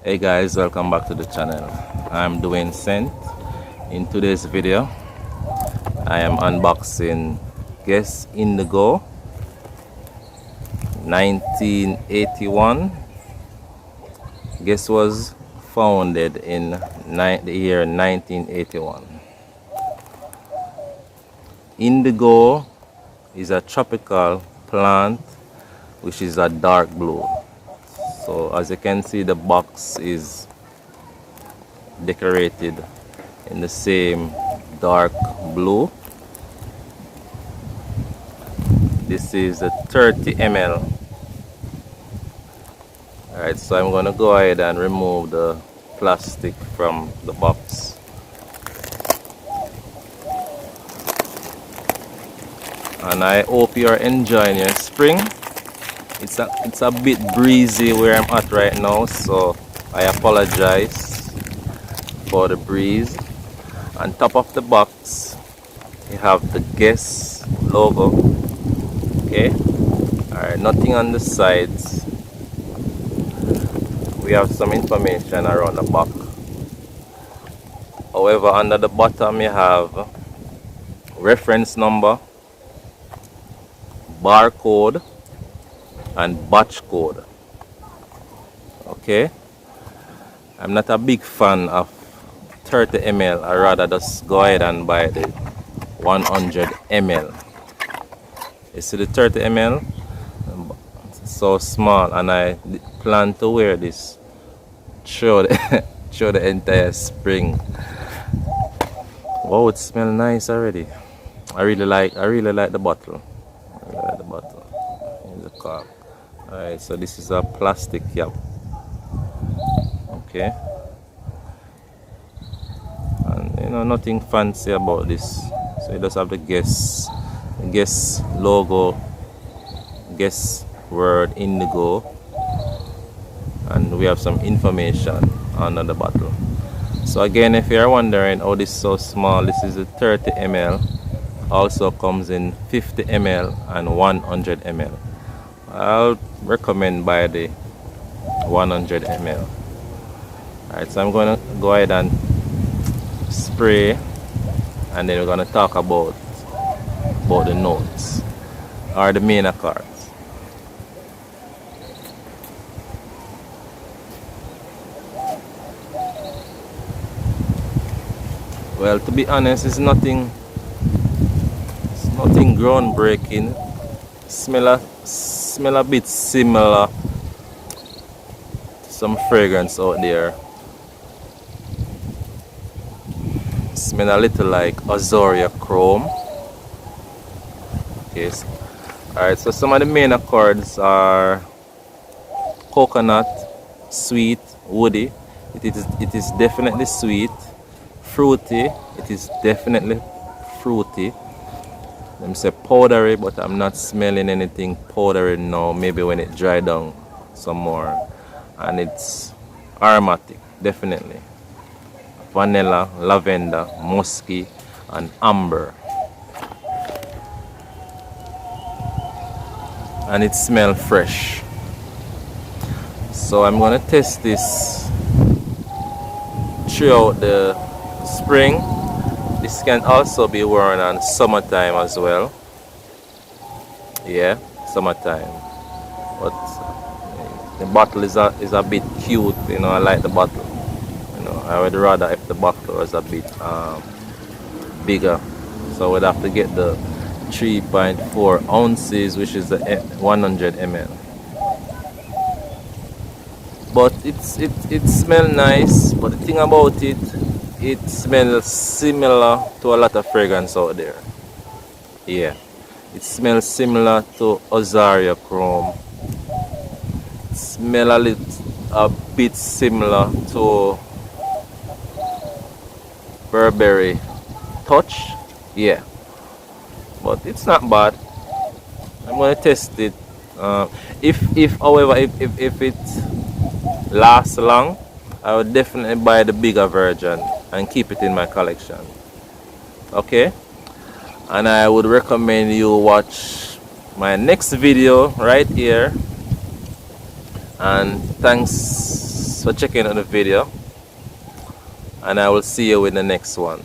Hey guys, welcome back to the channel. I'm Dwayne Sent. In today's video, I am unboxing Guess Indigo 1981. Guess was founded in the year 1981. Indigo is a tropical plant which is a dark blue. So as you can see, the box is decorated in the same dark blue. This is a 30 ml. Alright, so I'm gonna go ahead and remove the plastic from the box. And I hope you're enjoying your spring. It's a bit breezy where I'm at right now, so I apologize for the breeze. On top of the box, you have the Guess logo. Okay, alright, nothing on the sides. We have some information around the back. However, under the bottom you have reference number, barcode, and batch code. Okay, I'm not a big fan of 30 ml. I rather just go ahead and buy the 100 ml. You see the 30 ml? So small, and I plan to wear this through the entire spring. Wow, it smells nice already. I really like the bottle. I really like the bottle. Here's the cork. Alright, so this is a plastic cap. Okay. And you know, nothing fancy about this. So it does have the Guess logo, Guess word Indigo, and we have some information under the bottle. So again, if you're wondering how this is so small, this is a 30 ml. Also comes in 50 ml and 100 ml. I'll recommend buy the 100 ml. Alright, so I'm going to go ahead and spray, and then we're going to talk about the notes or the main cards. Well, to be honest, it's nothing groundbreaking. Smell a bit similar to some fragrance out there. Smell a little like Azoria Chrome. Okay. Alright, so some of the main accords are coconut, sweet, woody. It is definitely sweet. Fruity, it is definitely fruity. Let me say powdery, but I'm not smelling anything powdery now. Maybe when it dry down some more. And it's aromatic, definitely. Vanilla, lavender, musky, and amber. And it smells fresh. So I'm gonna test this throughout the spring. This can also be worn on summertime as well. Yeah, summertime. But the bottle is a bit cute, you know. I like the bottle. You know, I would rather if the bottle was a bit bigger. So we'd have to get the 3.4 ounces, which is the 100 ml. But it smells nice. But the thing about it smells similar to a lot of fragrance out there. Yeah, it smells similar to Azoria Chrome. It smells a bit similar to Burberry Touch. Yeah, but it's not bad. I'm gonna test it. However, if it lasts long, I would definitely buy the bigger version and keep it in my collection. Okay, and I would recommend you watch my next video right here. And thanks for checking out the video, and I will see you in the next one.